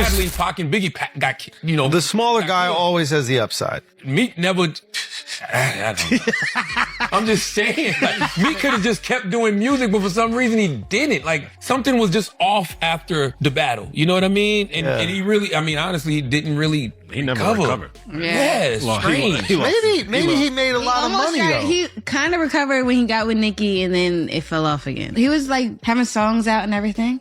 sadly, Pac and Biggie got, you know. The smaller guy always has the upside. Meek never. I don't know. I'm just saying, like, Meek could have just kept doing music, but for some reason he didn't. Like, something was just off after the battle. You know what I mean? And he really, I mean, honestly, he didn't really. He never recovered. Yeah, it's strange. Maybe he made a lot of money though. He kind of recovered when he got with Nicki, and then it fell off again. He was like having songs out and everything.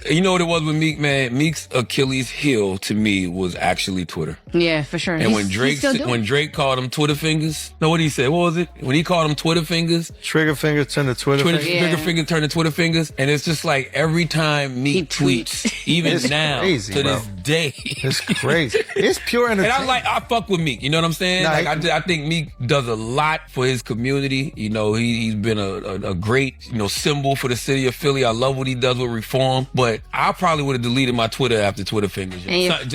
You know what it was with Meek, man? Meek's Achilles heel to me was actually Twitter. Yeah, for sure. And when Drake called him Twitter fingers, no, what did he say? What was it? When he called him Twitter fingers, trigger finger turned to Twitter fingers. Trigger finger turned to Twitter fingers, and it's just like every time Meek tweets, even now crazy, to this day, it's crazy. It's pure entertainment. And I fuck with Meek. You know what I'm saying? Like I think Meek does a lot for his community. You know, he's been a great, you know, symbol for the city of Philly. I love what he does with reform, but I probably would have deleted my Twitter after Twitter fingers. And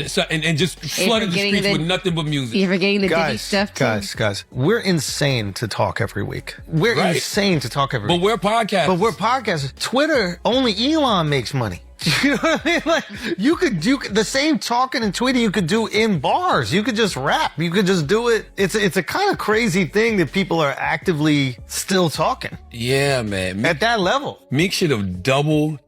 just flooded the streets with nothing but music. You're forgetting the Diddy stuff too. Guys, we're insane to talk every week. We're insane to talk every week. But we're podcasters. Twitter, only Elon makes money. You know what I mean? Like, you could do the same talking and tweeting you could do in bars. You could just rap. You could just do it. It's a kind of crazy thing that people are actively still talking. Yeah, man. At that level. Meek should have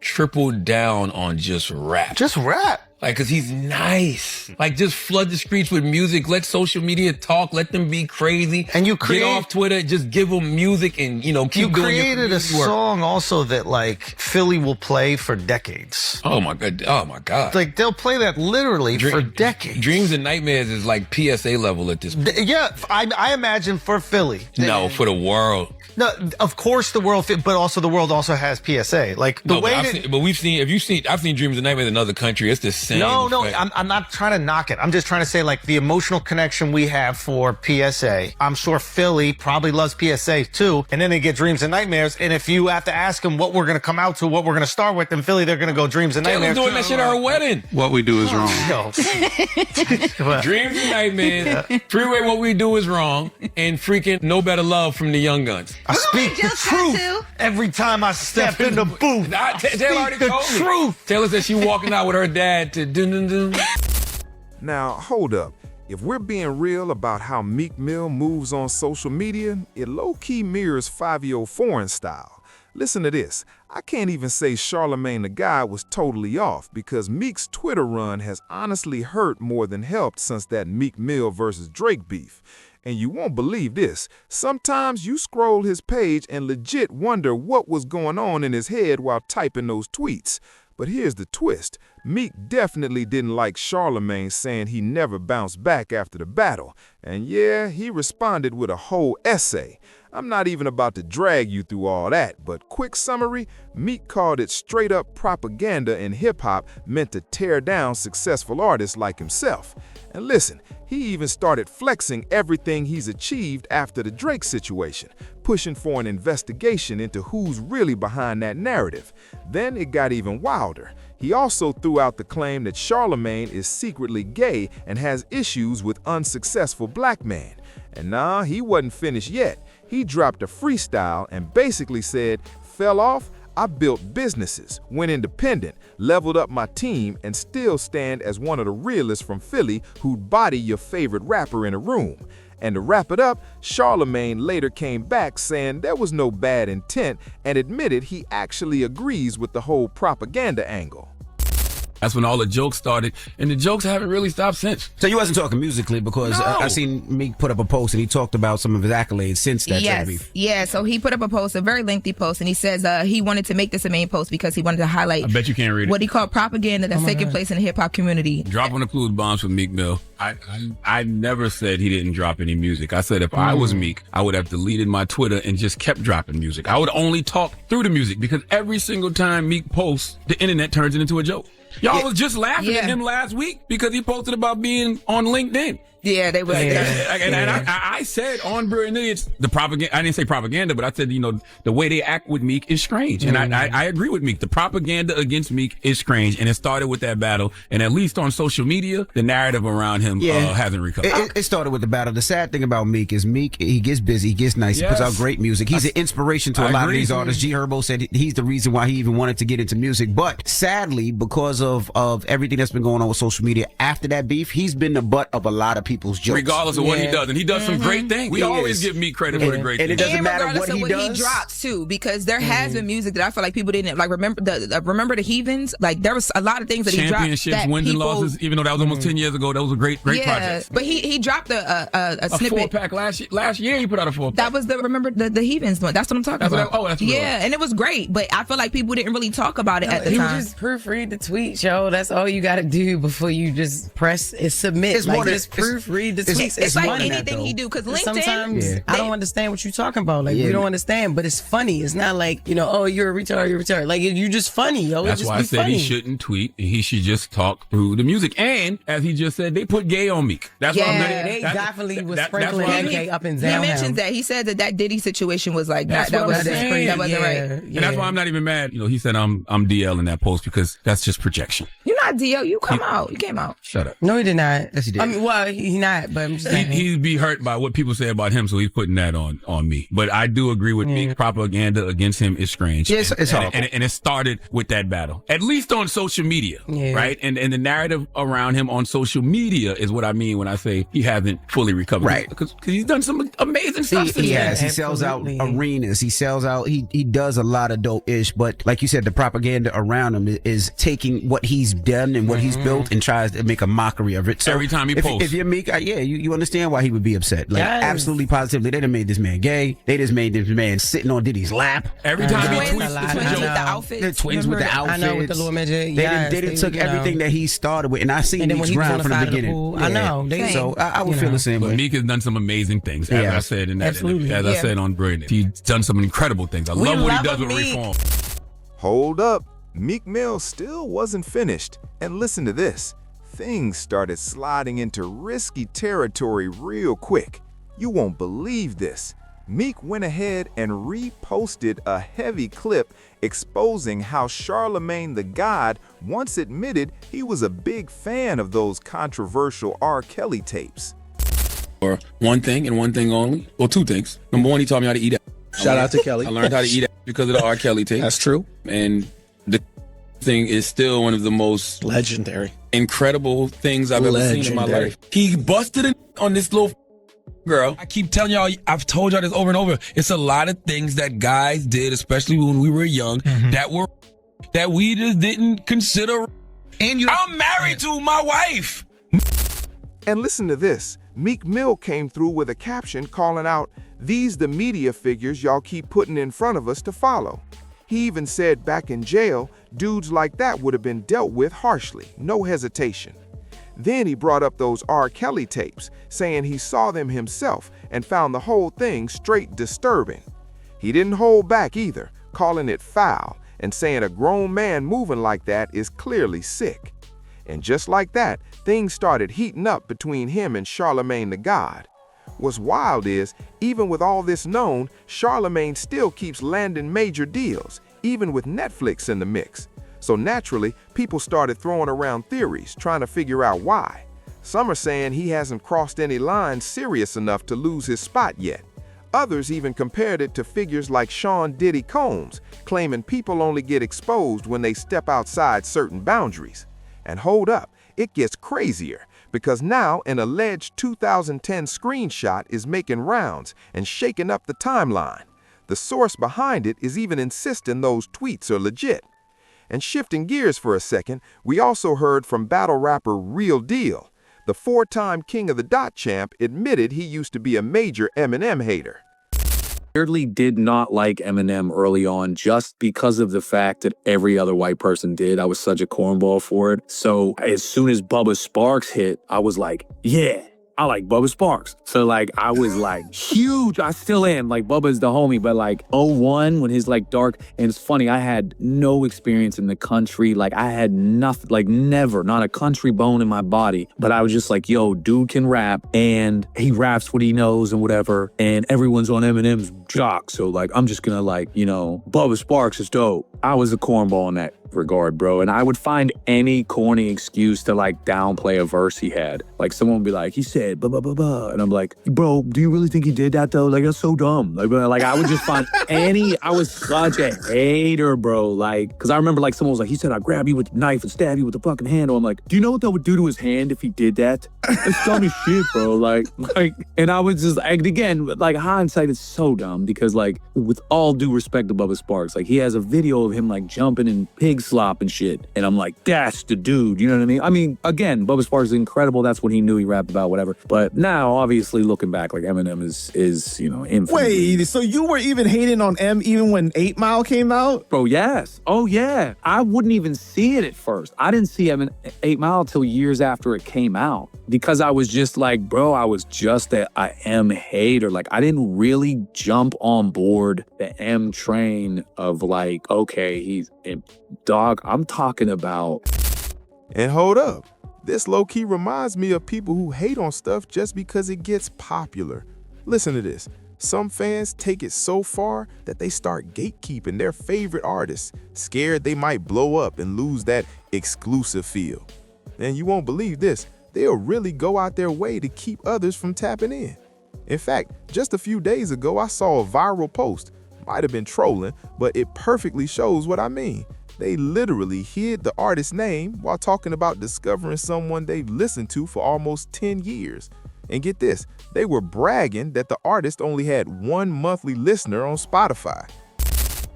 tripled down on just rap. Just rap. Like, cause he's nice. Like, just flood the streets with music. Let social media talk. Let them be crazy. And you get off Twitter. Just give them music and, you know, keep doing your created a song also that, like, Philly will play for decades. Oh my God. Oh my God. Like, they'll play that literally for decades. Dreams and Nightmares is like PSA level at this point. Yeah, I imagine for Philly. No, for the world. No, of course the world, but also the world also has PSA. Like the way I've seen Dreams and Nightmares in another country. It's the same. No, I'm not trying to knock it. I'm just trying to say, like, the emotional connection we have for PSA. I'm sure Philly probably loves PSA too. And then they get Dreams and Nightmares. And if you have to ask them what we're going to come out to, what we're going to start with, in Philly, they're going to go Dreams and Nightmares. Taylor's doing that shit at her wedding. What We Do Is Wrong. Dreams and Nightmares. Freeway, What We Do Is Wrong. And freaking No Better Love from the Young Guns. I speak the truth every time I step in the booth. Taylor already told me. Taylor said she walking out with her dad to dun-dun-dun. Now, hold up. If we're being real about how Meek Mill moves on social media, it low-key mirrors 5-Yo Foreign style. Listen to this. I can't even say Charlamagne Tha God was totally off because Meek's Twitter run has honestly hurt more than helped since that Meek Mill versus Drake beef. And you won't believe this. Sometimes you scroll his page and legit wonder what was going on in his head while typing those tweets. But here's the twist. Meek definitely didn't like Charlamagne saying he never bounced back after the battle. And yeah, he responded with a whole essay. I'm not even about to drag you through all that, but quick summary, Meek called it straight up propaganda in hip-hop meant to tear down successful artists like himself. And listen, he even started flexing everything he's achieved after the Drake situation, pushing for an investigation into who's really behind that narrative. Then it got even wilder. He also threw out the claim that Charlamagne is secretly gay and has issues with unsuccessful black men. And nah, he wasn't finished yet. He dropped a freestyle and basically said, "Fell off? I built businesses, went independent, leveled up my team, and still stand as one of the realists from Philly who'd body your favorite rapper in a room." And to wrap it up, Charlamagne later came back saying there was no bad intent and admitted he actually agrees with the whole propaganda angle. That's when all the jokes started, and the jokes haven't really stopped since. So you wasn't talking musically because I seen Meek put up a post and he talked about some of his accolades since that beef. Yeah, so he put up a post, a very lengthy post, and he says he wanted to make this a main post because he wanted to highlight I bet you can't read it. What he called propaganda that's taking place in the hip-hop community. Drop on the clues bombs from Meek Mill. I never said he didn't drop any music. I said if I was Meek, I would have deleted my Twitter and just kept dropping music. I would only talk through the music because every single time Meek posts, the internet turns it into a joke. Y'all was just laughing at him last week because he posted about being on LinkedIn. Yeah, they were. And I said on Brilliant Idiots, the propaganda, I didn't say propaganda, but I said, you know, the way they act with Meek is strange. And I agree with Meek. The propaganda against Meek is strange. And it started with that battle. And at least on social media, the narrative around him hasn't recovered. It started with the battle. The sad thing about Meek is he gets busy, he gets nice, he puts out great music. He's an inspiration to a lot of these artists. G Herbo said he's the reason why he even wanted to get into music. But sadly, because because of everything that's been going on with social media after that beef, he's been the butt of a lot of people's jokes. Regardless of what he does. And he does some great things. We always give Meek credit for the great things. And it doesn't matter regardless what of he does. he drops too, because there has been music that I feel like people didn't like. Remember the Heathens? Like there was a lot of things that he dropped. Championships, wins and losses, even though that was almost 10 years ago, that was a great project. But he dropped a snippet. 4-pack last year. He put out a 4-pack. That was the Heathens one. That's what I'm talking about. That's what and it was great. But I feel like people didn't really talk about it at the he time. was just proofread the tweet, yo. That's all you got to do before you just press and submit. It's like, more than- just proofread the tweets. It's like more than that, anything though. he do, because LinkedIn. Sometimes I don't understand what you're talking about. Like we don't understand, but it's funny. It's not like, oh, you're a retard, you're a retard. Like you're just funny, yo. That's why I said he shouldn't tweet. He should just talk through the music. And as he just said, they put gay on Meek. That's why they definitely was sprinkling that gay up and down. He mentions that. He said that Diddy situation was like that. That wasn't right. And that's why I'm not even mad. He said I'm DL in that post because that's just projection. You're not DL. You came out. Shut up. No, he did not. Yes, he did. I mean, well, he not, but I'm just saying. He'd be hurt by what people say about him, so he's putting that on me. But I do agree with Meek. Propaganda against him is strange. Yes, it's hard. And it started with that battle, at least on social media, right? And the narrative around him on social media is what I mean when I say he hasn't fully recovered, right? Because he's done some amazing stuff. He has. He sells out arenas. He sells out. He does a lot of dope ish. But like you said, the propaganda around him is taking what he's done and what he's built and tries to make a mockery of it. So every time he posts, if you're Meek, you understand why he would be upset. Like absolutely, positively, they done made this man gay. They just made this man sitting on Diddy's lap. Every time he Twins tweets, with the outfits. The twins with the outfits. I know, with the little midget. They took everything that he started with, and I see Meek's ground from the beginning. I know. So I would feel the same way. Meek has done some amazing things, as I said in that. Absolutely. As I said on Brilliant, he's done some incredible things. I love what he does with Reform. Hold up. Meek Mill still wasn't finished. And listen to this. Things started sliding into risky territory real quick. You won't believe this. Meek went ahead and reposted a heavy clip exposing how Charlamagne Tha God once admitted he was a big fan of those controversial R. Kelly tapes. Or one thing and one thing only. Well, two things. Number one, he taught me how to eat. Shout out to Kelly. I learned how to eat because of the R. Kelly tape. That's true. And the thing is still one of the most legendary, incredible things I've ever seen in my life. He busted it on this little girl. I keep telling y'all, I've told y'all this over and over. It's a lot of things that guys did, especially when we were young, that we just didn't consider. And I'm married to my wife. And listen to this. Meek Mill came through with a caption calling out, "These the media figures y'all keep putting in front of us to follow." He even said back in jail, dudes like that would have been dealt with harshly, no hesitation. Then he brought up those R. Kelly tapes, saying he saw them himself and found the whole thing straight disturbing. He didn't hold back either, calling it foul and saying a grown man moving like that is clearly sick. And just like that, things started heating up between him and Charlamagne Tha God. What's wild is, even with all this known, Charlamagne still keeps landing major deals, even with Netflix in the mix. So naturally, people started throwing around theories, trying to figure out why. Some are saying he hasn't crossed any lines serious enough to lose his spot yet. Others even compared it to figures like Sean Diddy Combs, claiming people only get exposed when they step outside certain boundaries. And hold up, it gets crazier, because now an alleged 2010 screenshot is making rounds and shaking up the timeline. The source behind it is even insisting those tweets are legit. And shifting gears for a second, we also heard from battle rapper Real Deal. The four-time King of the Dot champ admitted he used to be a major Eminem hater. Weirdly did not like Eminem early on just because of the fact that every other white person did. I was such a cornball for it. So as soon as Bubba Sparks hit, I was like, yeah, I like Bubba Sparks. So like, I was like huge. I still am. Like Bubba's the homie, but like 01 when his like dark, and it's funny, I had no experience in the country. Like I had nothing, like never, not a country bone in my body. But I was just like, yo, dude can rap and he raps what he knows and whatever. And everyone's on Eminem's jock, so like I'm just gonna like, you know, Bubba Sparks is dope. I was a cornball in that regard, bro. And I would find any corny excuse to like downplay a verse he had. Like someone would be like, he said blah blah blah blah. And I'm like, bro, do you really think he did that though? Like that's so dumb. Like I would just find I was such a hater, bro. Like, cause I remember like someone was like, he said I'd grab you with the knife and stab you with the fucking handle. I'm like, do you know what that would do to his hand if he did that? It's dumb as shit, bro. Like, and I was just like, again, like hindsight is so dumb because like with all due respect to Bubba Sparks, like he has a video of him like jumping in pig slop and shit. And I'm like, that's the dude. You know what I mean? I mean, again, Bubba Sparks is incredible. That's what he knew he rapped about, whatever. But now, obviously, looking back, like Eminem is you know, infinite. Wait, so you were even hating on M even when 8 Mile came out? Bro, yes. Oh, yeah. I wouldn't even see it at first. I didn't see 8 Mile till years after it came out because I was just like, bro, I was just that I am hater. Like, I didn't really jump on board the M train of like, okay, he's dog. I'm talking about. And hold up. This low-key reminds me of people who hate on stuff just because it gets popular. Listen to this. Some fans take it so far that they start gatekeeping their favorite artists, scared they might blow up and lose that exclusive feel. And you won't believe this, they'll really go out their way to keep others from tapping in. In fact, just a few days ago, I saw a viral post. Might have been trolling, but it perfectly shows what I mean. They literally hid the artist's name while talking about discovering someone they've listened to for almost 10 years. And get this, they were bragging that the artist only had 1 monthly listener on Spotify.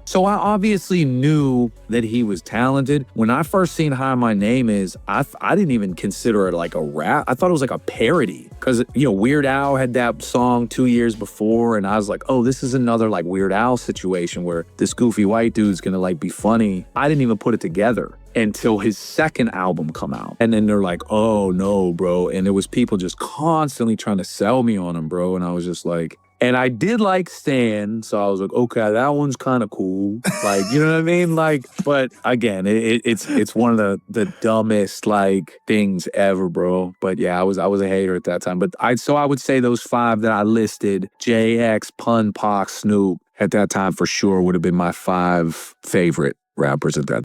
So I obviously knew that he was talented. When I first seen Hi My Name Is, I didn't even consider it like a rap. I thought it was like a parody because, you know, Weird Al had that song 2 years before. And I was like, oh, this is another like Weird Al situation where this goofy white dude's gonna like be funny. I didn't even put it together until his second album come out. And then they're like, oh no, bro. And it was people just constantly trying to sell me on him, bro. And I was just like, and I did like Stan, so I was like, okay, that one's kind of cool. Like, you know what I mean? Like, but again, it's one of the dumbest like things ever, bro. But yeah, I was a hater at that time. But I would say those 5 that I listed, JX, Pun, Pac, Snoop, at that time for sure would have been my 5 favorite rappers at that